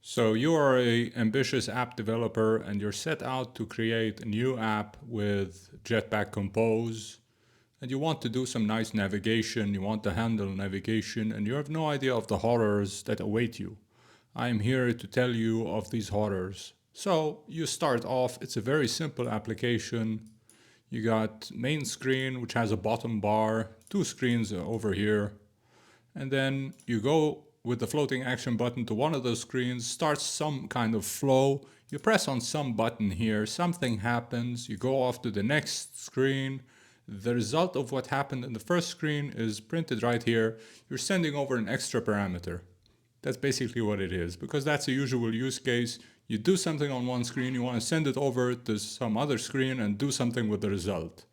So you are an ambitious app developer and you're set out to create a new app with Jetpack Compose, and you want to do some nice navigation, you want to handle navigation, and you have no idea of the horrors that await you. I am here to tell you of these horrors. So you start off, it's a very simple application. You got main screen, which has a bottom bar, two screens over here, and then you go with the floating action button to one of those screens, starts some kind of flow. You press on some button here, something happens, you go off to the next screen. The result of what happened in the first screen is printed right here. You're sending over an extra parameter. That's basically what it is, because that's a usual use case. You do something on one screen, you want to send it over to some other screen and do something with the result.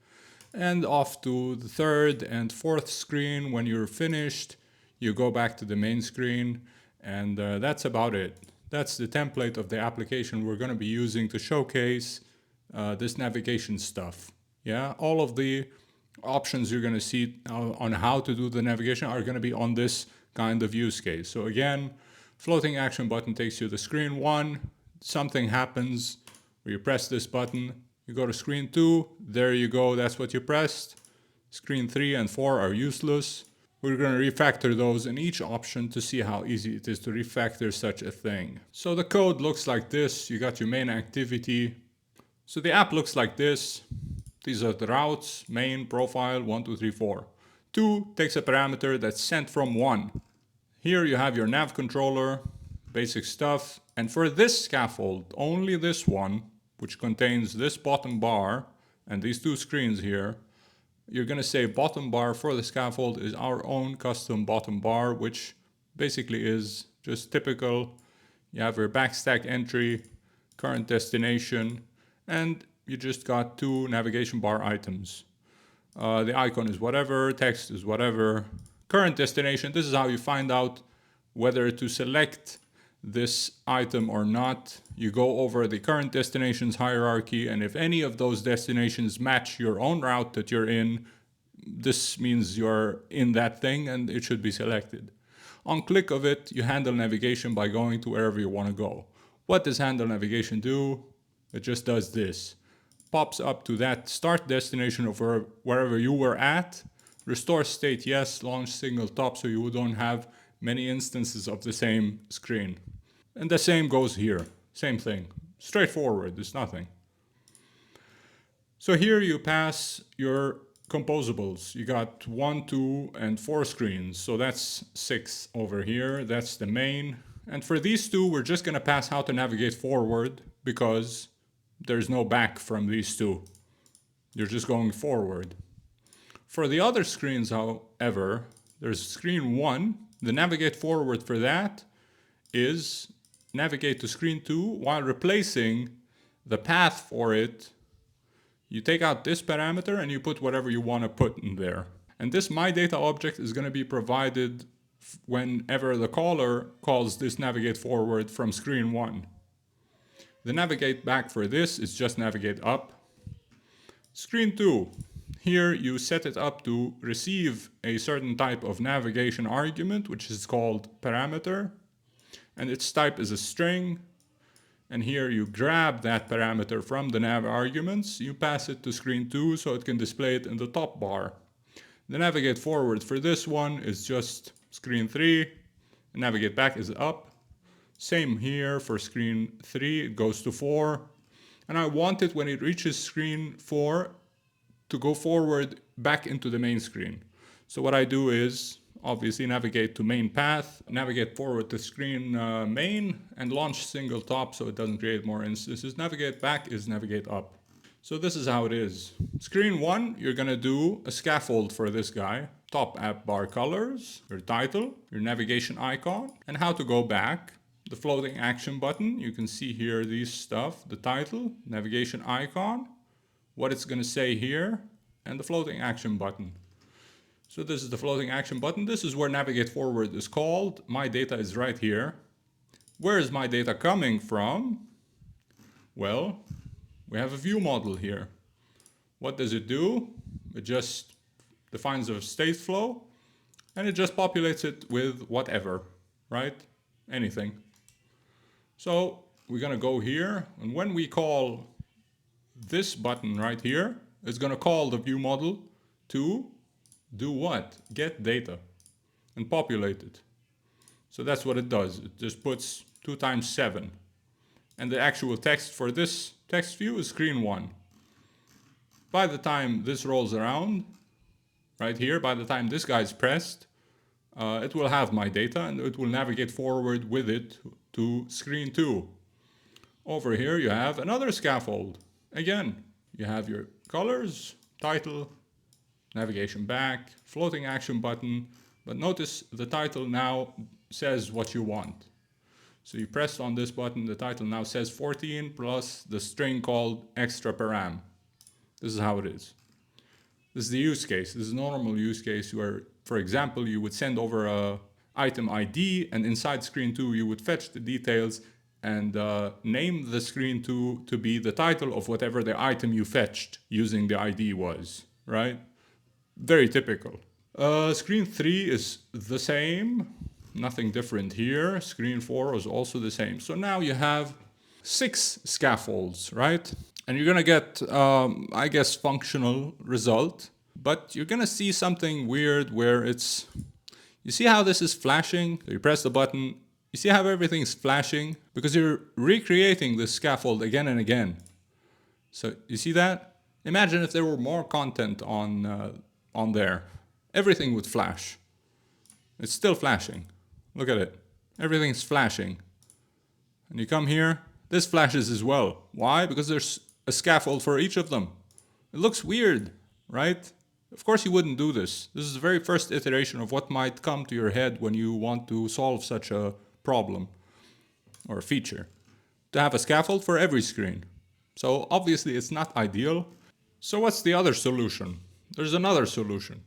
And off to the third and fourth screen. When you're finished, you go back to the main screen, and that's about it. That's the template of the application we're going to be using to showcase this navigation stuff. Yeah, all of the options you're going to see on how to do the navigation are going to be on this kind of use case. So again, floating action button takes you to screen 1, something happens where you press this button, you go to screen 2, there you go, that's what you pressed. Screen 3 and 4 are useless. We're going to refactor those in each option to see how easy it is to refactor such a thing. So the code looks like this. You got your main activity. So the app looks like this. These are the routes, main, profile, 1, 2, 3, 4. 2 takes a parameter that's sent from 1. Here you have your nav controller, basic stuff. And for this scaffold, only this one, which contains this bottom bar and these two screens here, you're going to say bottom bar for the scaffold is our own custom bottom bar, which basically is just typical. You have your backstack entry, current destination, and you just got two navigation bar items. The icon is whatever, text is whatever. Current destination, this is how you find out whether to select this item or not. You go over the current destinations hierarchy, and if any of those destinations match your own route that you're in, this means you're in that thing and it should be selected. On click of it, you handle navigation by going to wherever you want to go. What does handle navigation do? It just does this. Pops up to that start destination of wherever you were at. Restore state yes, launch single top, so you don't have many instances of the same screen. And the same goes here. Same thing. Straightforward. It's nothing. So here you pass your composables. You got 1, 2, and 4 screens. So that's 6 over here. That's the main. And for these two, we're just going to pass how to navigate forward because there's no back from these two. You're just going forward. For the other screens, however, there's screen 1. The navigate forward for that is navigate to screen 2 while replacing the path for it. You take out this parameter and you put whatever you want to put in there. And this myData object is going to be provided whenever the caller calls this navigate forward from screen 1. The navigate back for this is just navigate up. Screen 2. Here you set it up to receive a certain type of navigation argument, which is called parameter. And its type is a string. And here you grab that parameter from the nav arguments. You pass it to screen 2 so it can display it in the top bar. The navigate forward for this one is just screen 3. And navigate back is up. Same here for screen 3. It goes to 4. And I want it when it reaches screen 4 to go forward back into the main screen. So what I do is obviously navigate to main path, navigate forward to screen main, and launch single top so it doesn't create more instances. Navigate back is navigate up. So this is how it is. Screen 1, you're gonna do a scaffold for this guy. Top app bar colors, your title, your navigation icon, and how to go back. The floating action button, you can see here these stuff, the title, navigation icon, what it's gonna say here, and the floating action button. So this is the floating action button. This is where navigate forward is called. My data is right here. Where is my data coming from? Well, we have a view model here. What does it do? It just defines a state flow and it just populates it with whatever, right? Anything. So we're gonna go here, and when we call this button right here, it's gonna call the view model to do what? Get data and populate it. So that's what it does. It just puts 2 times 7. And the actual text for this text view is screen 1. By the time this rolls around, right here, by the time this guy is pressed, it will have my data and it will navigate forward with it to screen 2. Over here you have another scaffold. Again, you have your colors, title, navigation back, floating action button, but notice the title now says what you want. So you press on this button, the title now says 14 plus the string called extra param. This is how it is. This is the use case. This is a normal use case where, for example, you would send over a item ID, and inside screen 2 you would fetch the details and name the screen 2 to be the title of whatever the item you fetched using the ID was, right? Very typical. Screen 3 is the same, nothing different here. Screen 4 is also the same. So now you have 6 scaffolds, right? And you're gonna get, I guess, functional result, but you're gonna see something weird where it's, you see how this is flashing? So you press the button, you see how everything's flashing? Because you're recreating this scaffold again and again. So you see that? Imagine if there were more content on there. Everything would flash. It's still flashing. Look at it. Everything's flashing. And you come here, this flashes as well. Why? Because there's a scaffold for each of them. It looks weird, right? Of course you wouldn't do this. This is the very first iteration of what might come to your head when you want to solve such a problem or a feature. To have a scaffold for every screen. So obviously it's not ideal. So what's the other solution? There's another solution.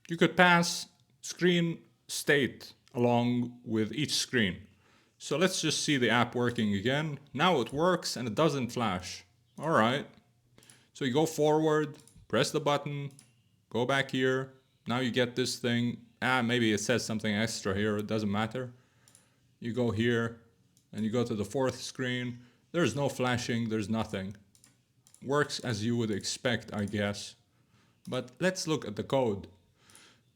You could pass screen state along with each screen. So let's just see the app working again. Now it works and it doesn't flash. All right. So you go forward, press the button, go back here. Now you get this thing. Maybe it says something extra here. It doesn't matter. You go here and you go to the 4th screen. There's no flashing. There's nothing. Works as you would expect, I guess. But let's look at the code.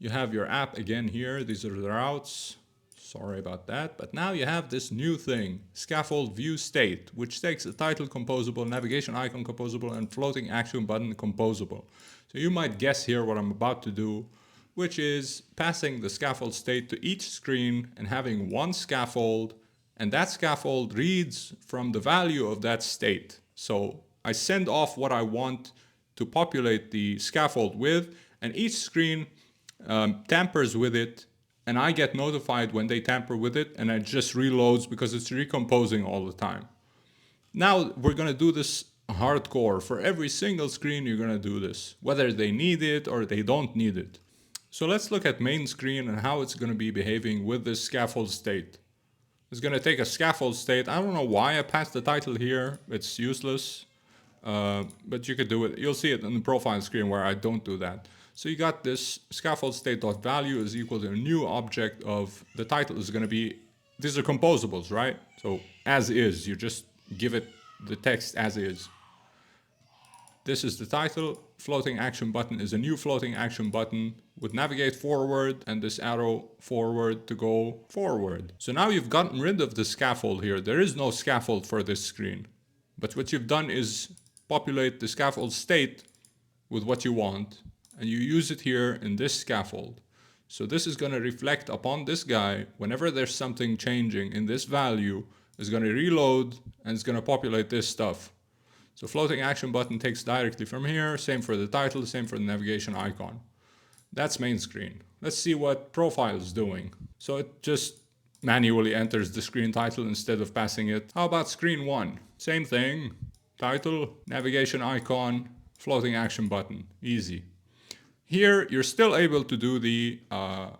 You have your app again here. These are the routes. Sorry about that. But now you have this new thing, scaffold view state, which takes a title composable, navigation icon composable, and floating action button composable. So you might guess here what I'm about to do, which is passing the scaffold state to each screen and having one scaffold, and that scaffold reads from the value of that state. So I send off what I want to populate the scaffold with, and each screen tampers with it, and I get notified when they tamper with it, and it just reloads because it's recomposing all the time. Now we're going to do this hardcore. For every single screen you're going to do this, whether they need it or they don't need it. So let's look at main screen and how it's going to be behaving with this scaffold state. It's going to take a scaffold state. I don't know why I passed the title here. It's useless, but you could do it. You'll see it in the profile screen where I don't do that. So you got this scaffold state.value is equal to a new object of the title is going to be, these are composables, right? So as is, you just give it the text as is. This is the title. Floating action button is a new floating action button with navigate forward and this arrow forward to go forward. So now you've gotten rid of the scaffold here. There is no scaffold for this screen. But what you've done is populate the scaffold state with what you want. And you use it here in this scaffold. So this is going to reflect upon this guy. Whenever there's something changing in this value, it's going to reload and it's going to populate this stuff. So floating action button takes directly from here. Same for the title, same for the navigation icon. That's main screen. Let's see what profile is doing. So it just manually enters the screen title instead of passing it. How about screen 1? Same thing. Title, navigation icon, floating action button. Easy. Here, you're still able to do the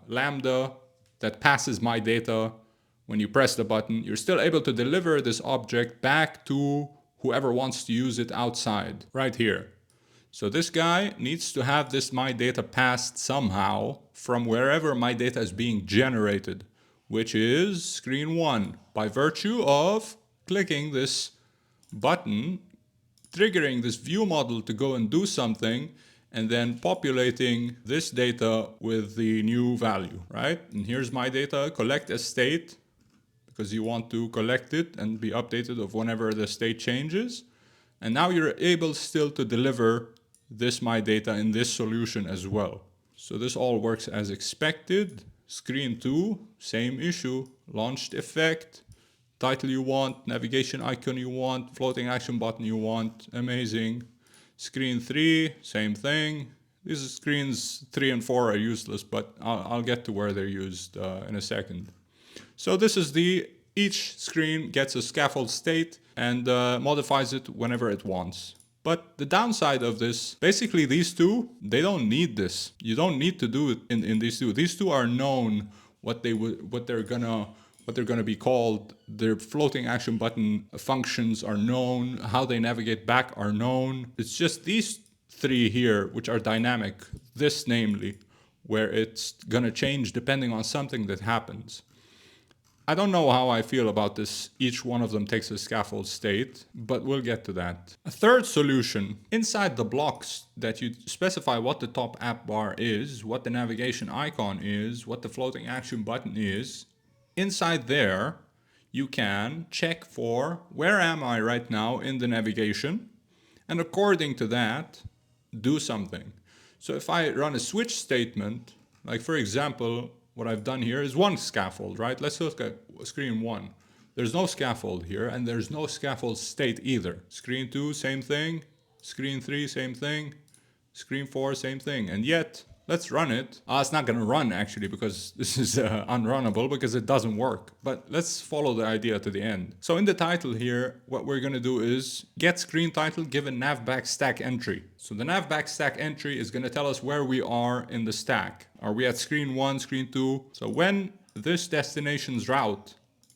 lambda that passes my data when you press the button. You're still able to deliver this object back to whoever wants to use it outside, right here. So this guy needs to have this my data passed somehow from wherever my data is being generated, which is screen 1, by virtue of clicking this button, triggering this view model to go and do something, and then populating this data with the new value, right? And here's my data, collect as state, because you want to collect it and be updated of whenever the state changes. And now you're able still to deliver this my data in this solution as well. So this all works as expected. Screen 2, same issue, launched effect, title you want, navigation icon you want, floating action button you want, amazing. Screen 3, same thing. These screens 3 and 4 are useless, but I'll get to where they're used in a second. So this is each screen gets a scaffold state and modifies it whenever it wants. But the downside of this, basically these two, they don't need this. You don't need to do it in these two. These two are known what they're gonna be called. Their floating action button functions are known. How they navigate back are known. It's just these three here which are dynamic. This namely, where it's gonna change depending on something that happens. I don't know how I feel about this. Each one of them takes a scaffold state, but we'll get to that. A third solution, inside the blocks that you specify what the top app bar is, what the navigation icon is, what the floating action button is. Inside there, you can check for where am I right now in the navigation, and according to that, do something. So if I run a switch statement, like for example, what I've done here is one scaffold, right? Let's look at screen 1. There's no scaffold here, and there's no scaffold state either. Screen 2, same thing. Screen 3, same thing. Screen 4, same thing. And yet, let's run it. It's not going to run, actually, because this is unrunnable, because it doesn't work. But let's follow the idea to the end. So in the title here, what we're going to do is get screen title given navback stack entry. So the navback stack entry is going to tell us where we are in the stack. Are we at screen 1, screen 2? So when this destination's route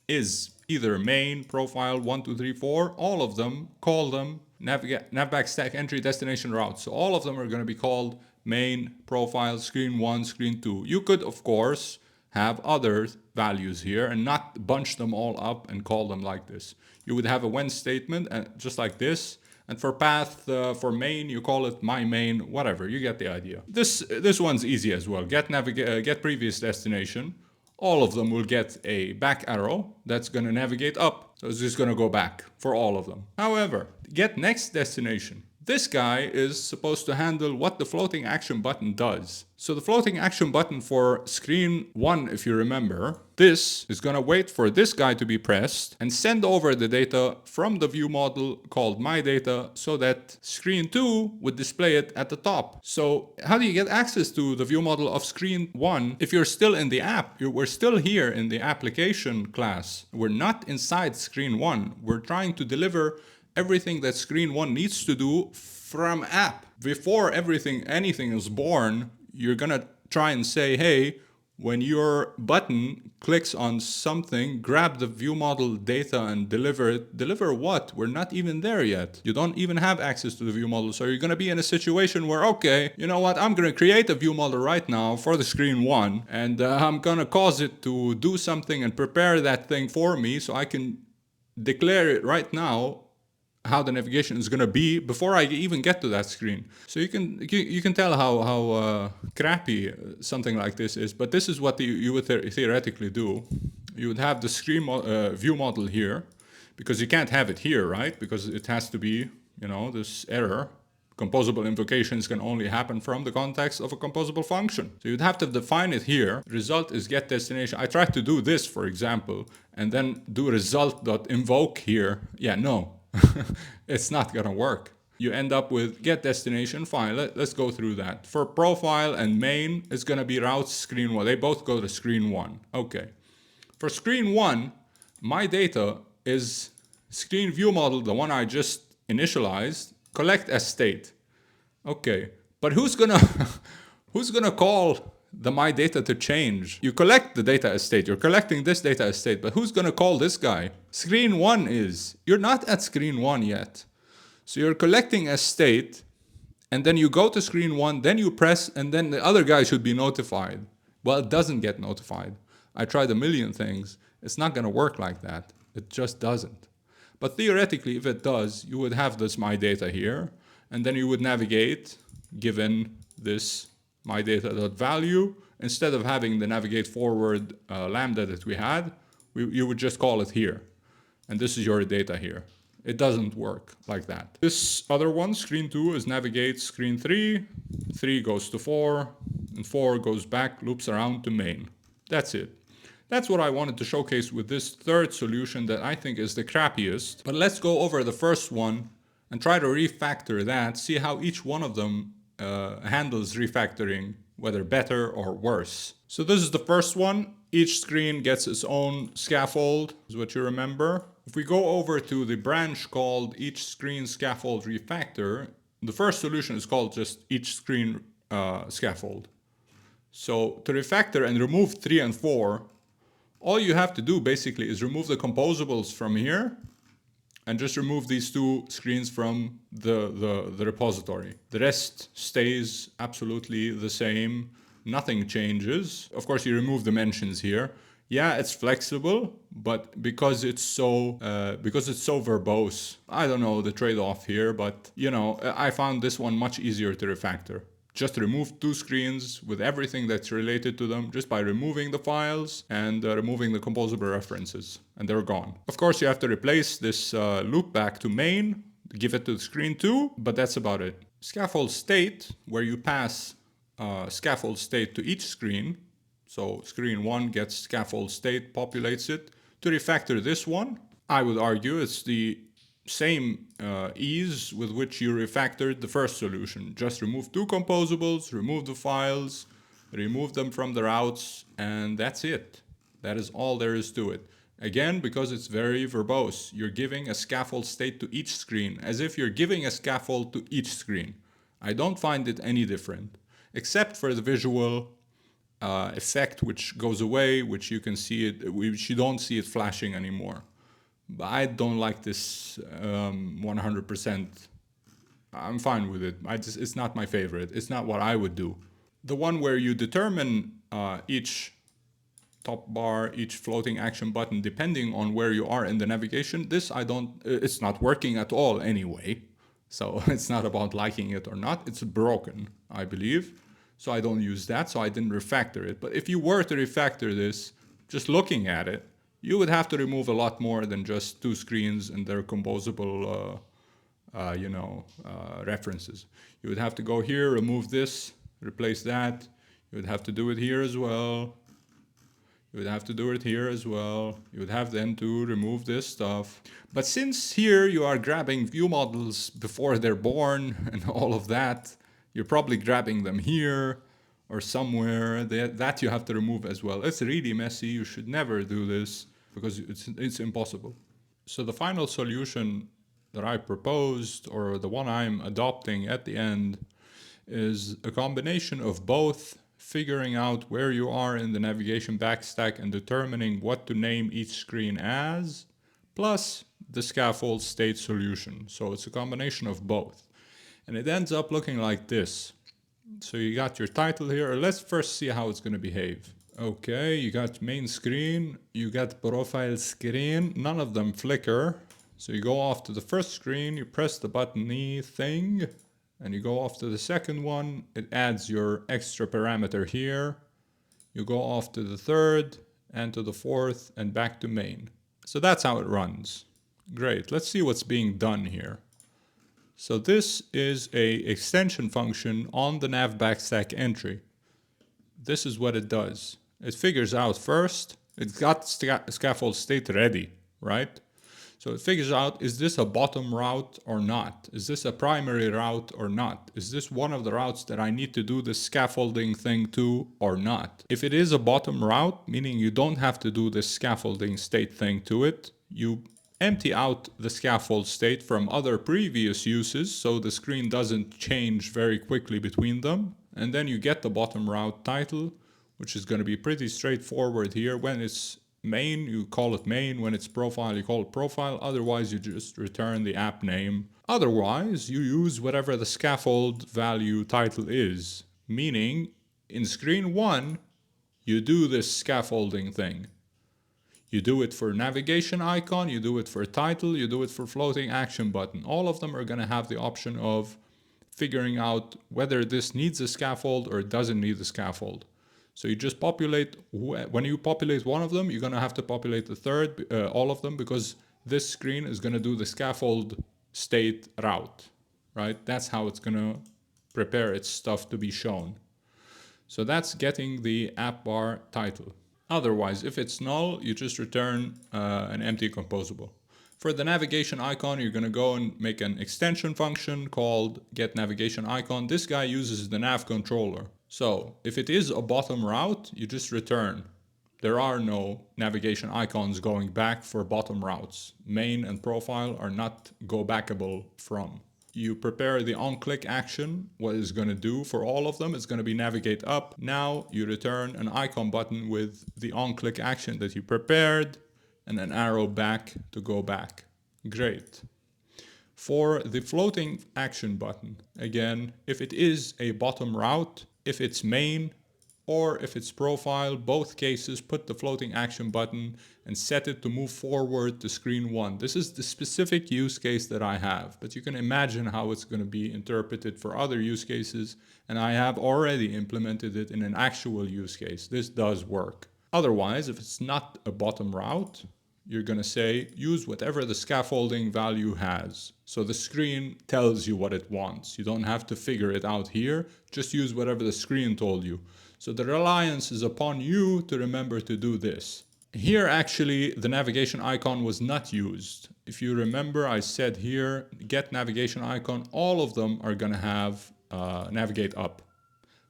is either main, profile, 1, 2, 3, 4, all of them, call them navback stack entry destination routes. So all of them are going to be called main, profile, screen 1, screen 2. You could, of course, have other values here and not bunch them all up and call them like this. You would have a when statement, just like this. And for path, for main, you call it my main, whatever. You get the idea. This one's easy as well. Get previous destination. All of them will get a back arrow that's going to navigate up. So it's just going to go back for all of them. However, get next destination. This guy is supposed to handle what the floating action button does. So the floating action button for screen 1, if you remember, this is going to wait for this guy to be pressed and send over the data from the view model called my data so that screen 2 would display it at the top. So how do you get access to the view model of screen 1 if you're still in the app? We're still here in the application class. We're not inside screen 1. We're trying to deliver everything that screen 1 needs to do from app. Before anything is born, you're gonna try and say, hey, when your button clicks on something, grab the view model data and deliver it. Deliver what? We're not even there yet. You don't even have access to the view model. So you're gonna be in a situation where, okay, you know what? I'm gonna create a view model right now for the screen 1, and I'm gonna cause it to do something and prepare that thing for me so I can declare it right now how the navigation is going to be before I even get to that screen. So you can tell how crappy something like this is, but this is what you would theoretically do. You would have the screen view model here, because you can't have it here, right? Because it has to be, this error. Composable invocations can only happen from the context of a composable function. So you'd have to define it here. Result is get destination. I tried to do this, for example, and then do result.invoke here. Yeah, no. It's not gonna work. You end up with get destination. Fine, let's go through that. For profile and main, it's gonna be routes screen 1. They both go to screen 1. Okay. For screen 1, my data is screen view model, the one I just initialized, collect as state. Okay, but who's gonna call the my data to change? You collect the data as state. You're collecting this data as state, but who's gonna call this guy? Screen 1 is. You're not at screen 1 yet. So you're collecting as state, and then you go to screen 1, then you press, and then the other guy should be notified. Well, it doesn't get notified. I tried a million things. It's not gonna work like that. It just doesn't. But theoretically, if it does, you would have this my data here, and then you would navigate given this my data.value. Instead of having the navigate forward lambda that we had, you would just call it here. And this is your data here. It doesn't work like that. This other one, screen 2, is navigate screen 3. 3 goes to 4, and 4 goes back, loops around to main. That's it. That's what I wanted to showcase with this third solution that I think is the crappiest. But let's go over the first one and try to refactor that, see how each one of them handles refactoring, whether better or worse. So this is the first one. Each screen gets its own scaffold, is what you remember. If we go over to the branch called each screen scaffold refactor, the first solution is called just each screen scaffold. So to refactor and remove 3 and 4, all you have to do basically is remove the composables from here and just remove these 2 screens from the repository. The rest stays absolutely the same. Nothing changes. Of course, you remove the mentions here. Yeah, it's flexible, but because it's so verbose, I don't know the trade-off here, but you know, I found this one much easier to refactor. Just remove 2 screens with everything that's related to them just by removing the files and removing the composable references, and they're gone. Of course, you have to replace this loop back to main, give it to screen 2, but that's about it. Scaffold state, where you pass scaffold state to each screen. So screen 1 gets scaffold state, populates it. To refactor this one, I would argue it's the same ease with which you refactored the first solution. Just remove 2 composables, remove the files, remove them from the routes, and that's it. That is all there is to it. Again, because it's very verbose, you're giving a scaffold state to each screen, as if you're giving a scaffold to each screen. I don't find it any different, except for the visual effect, which goes away, which you can see it, which you don't see it flashing anymore. But I don't like this 100%. I'm fine with it. It's not my favorite. It's not what I would do. The one where you determine each top bar, each floating action button, depending on where you are in the navigation, it's not working at all anyway. So it's not about liking it or not. It's broken, I believe. So I don't use that, so I didn't refactor it. But if you were to refactor this, just looking at it, you would have to remove a lot more than just 2 screens and their composable references. You would have to go here, remove this, replace that. You would have to do it here as well. You would have to do it here as well. You would have then to remove this stuff. But since here you are grabbing view models before they're born and all of that, you're probably grabbing them here or somewhere. That you have to remove as well. It's really messy. You should never do this because it's impossible. So the final solution that I proposed, or the one I'm adopting at the end, is a combination of both figuring out where you are in the navigation backstack and determining what to name each screen as, plus the scaffold state solution. So it's a combination of both. And it ends up looking like this. So you got your title here. Let's first see how it's going to behave. Okay, you got main screen, you got profile screen, none of them flicker. So you go off to the first screen, you press the button E thing, and you go off to the second one. It adds your extra parameter here. You go off to the third and to the fourth and back to main. So that's how it runs. Great, let's see what's being done here. So this is a extension function on the nav backstack entry. This is what it does. It figures out first, it's got scaffold state ready, right? So it figures out, is this a bottom route or not? Is this a primary route or not? Is this one of the routes that I need to do the scaffolding thing to or not? If it is a bottom route, meaning you don't have to do this scaffolding state thing to it, you empty out the scaffold state from other previous uses so the screen doesn't change very quickly between them. And then you get the bottom route title, which is going to be pretty straightforward here. When it's main, you call it main. When it's profile, you call it profile. Otherwise, you just return the app name. Otherwise, you use whatever the scaffold value title is. Meaning, in screen 1, you do this scaffolding thing. You do it for navigation icon, you do it for title, you do it for floating action button. All of them are going to have the option of figuring out whether this needs a scaffold or it doesn't need a scaffold. So you just populate, when you populate one of them, you're going to have to populate the third, all of them, because this screen is going to do the scaffold state route, right? That's how it's going to prepare its stuff to be shown. So that's getting the app bar title. Otherwise, if it's null, you just return an empty composable. For the navigation icon, you're going to go and make an extension function called getNavigationIcon. This guy uses the nav controller. So if it is a bottom route, you just return. There are no navigation icons going back for bottom routes. Main and profile are not go backable from. You prepare the on-click action. What it's going to do for all of them is going to be navigate up. Now you return an icon button with the on-click action that you prepared and an arrow back to go back. Great. For the floating action button, again, if it is a bottom route, if it's main, or if it's profile, both cases, put the floating action button and set it to move forward to screen 1. This is the specific use case that I have, but you can imagine how it's going to be interpreted for other use cases, and I have already implemented it in an actual use case. This does work. Otherwise, if it's not a bottom route, you're going to say use whatever the scaffolding value has. So the screen tells you what it wants. You don't have to figure it out here. Just use whatever the screen told you. So the reliance is upon you to remember to do this. Here actually the navigation icon was not used. If you remember, I said here get navigation icon, all of them are going to have navigate up.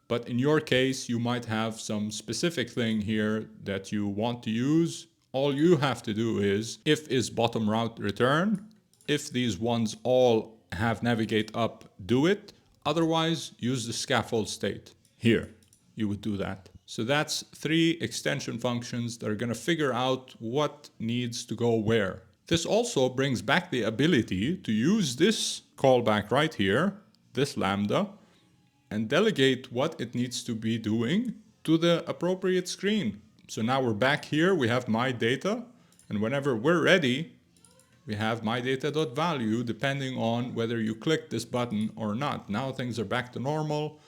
But in your case, you might have some specific thing here that you want to use. All you have to do is if is bottom route return. If these ones all have navigate up, do it. Otherwise, use the scaffold state. Here, you would do that. So that's 3 extension functions that are going to figure out what needs to go where. This also brings back the ability to use this callback right here, this lambda, and delegate what it needs to be doing to the appropriate screen. So now we're back here, we have my data, and whenever we're ready, we have my data.value depending on whether you click this button or not. Now things are back to normal.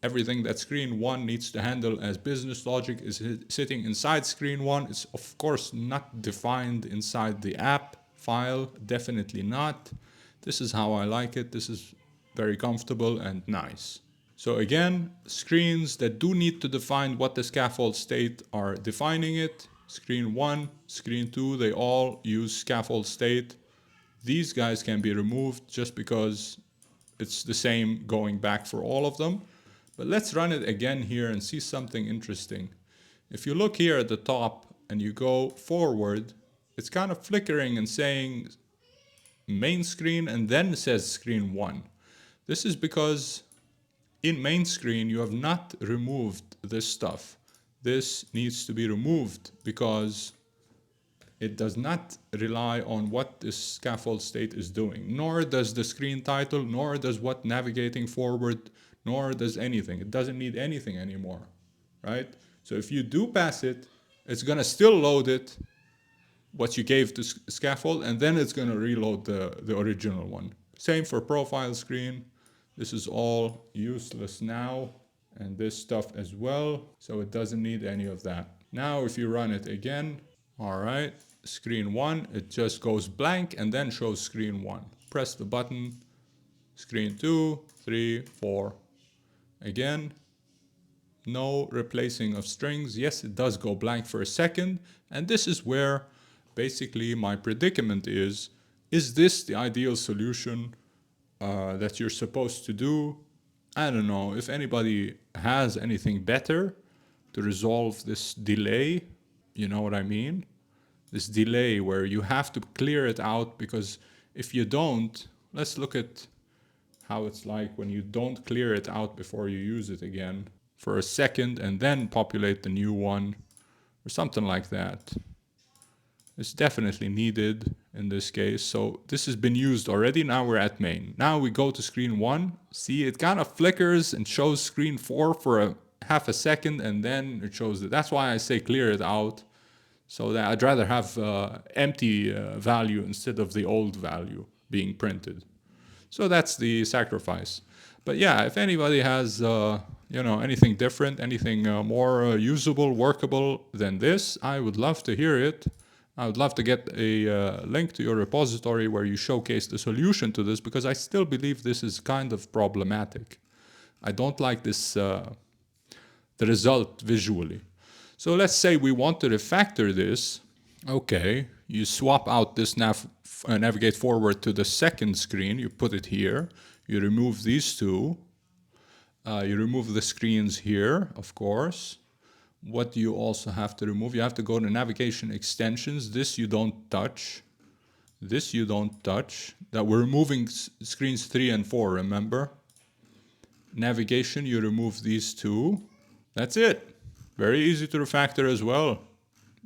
Everything that screen 1 needs to handle as business logic is sitting inside screen 1. It's of course not defined inside the app file, definitely not. This is how I like it. This is very comfortable and nice. So again, screens that do need to define what the scaffold state are defining it. Screen 1, screen 2, they all use scaffold state. These guys can be removed just because it's the same going back for all of them. But let's run it again here and see something interesting. If you look here at the top and you go forward, it's kind of flickering and saying main screen and then says screen 1. This is because in main screen, you have not removed this stuff. This needs to be removed because it does not rely on what this scaffold state is doing, nor does the screen title, nor does what navigating forward, nor does anything. It doesn't need anything anymore, right? So if you do pass it, it's going to still load it, what you gave to scaffold, and then it's going to reload the original one. Same for profile screen. This is all useless now, and this stuff as well, so it doesn't need any of that. Now if you run it again, all right, screen 1, it just goes blank and then shows screen 1. Press the button, screen 2, 3, 4. Again, no replacing of strings. Yes, it does go blank for a second, and this is where basically my predicament is this the ideal solution that you're supposed to do? I don't know. If anybody has anything better to resolve this delay, you know what I mean? This delay where you have to clear it out, because if you don't, let's look at how it's like when you don't clear it out before you use it again for a second and then populate the new one or something like that. It's definitely needed in this case. So this has been used already. Now we're at main. Now we go to screen 1. See, it kind of flickers and shows screen 4 for a half a second and then it shows it. That's why I say clear it out. So that I'd rather have empty value instead of the old value being printed. So that's the sacrifice. But yeah, if anybody has anything different, anything more usable, workable than this, I would love to hear it. I would love to get a link to your repository where you showcase the solution to this, because I still believe this is kind of problematic. I don't like this, the result visually. So let's say we want to refactor this. Okay, you swap out this navigate forward to the second screen, you put it here, you remove these two, you remove the screens here, of course. What do you also have to remove? You have to go to navigation extensions. This you don't touch. This you don't touch. That we're removing screens 3 and 4, remember? Navigation, you remove these two. That's it. Very easy to refactor as well.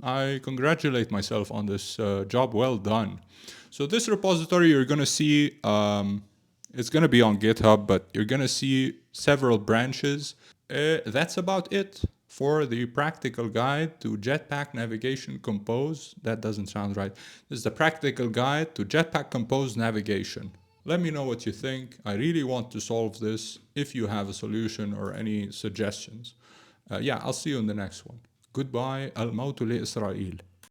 I congratulate myself on this job well done. So this repository you're going to see, it's going to be on GitHub, but you're going to see several branches. That's about it for the practical guide to Jetpack Navigation Compose. That doesn't sound right. This is the practical guide to Jetpack Compose Navigation. Let me know what you think. I really want to solve this. If you have a solution or any suggestions. Yeah, I'll see you in the next one. Goodbye. Al-Mautu li Israel.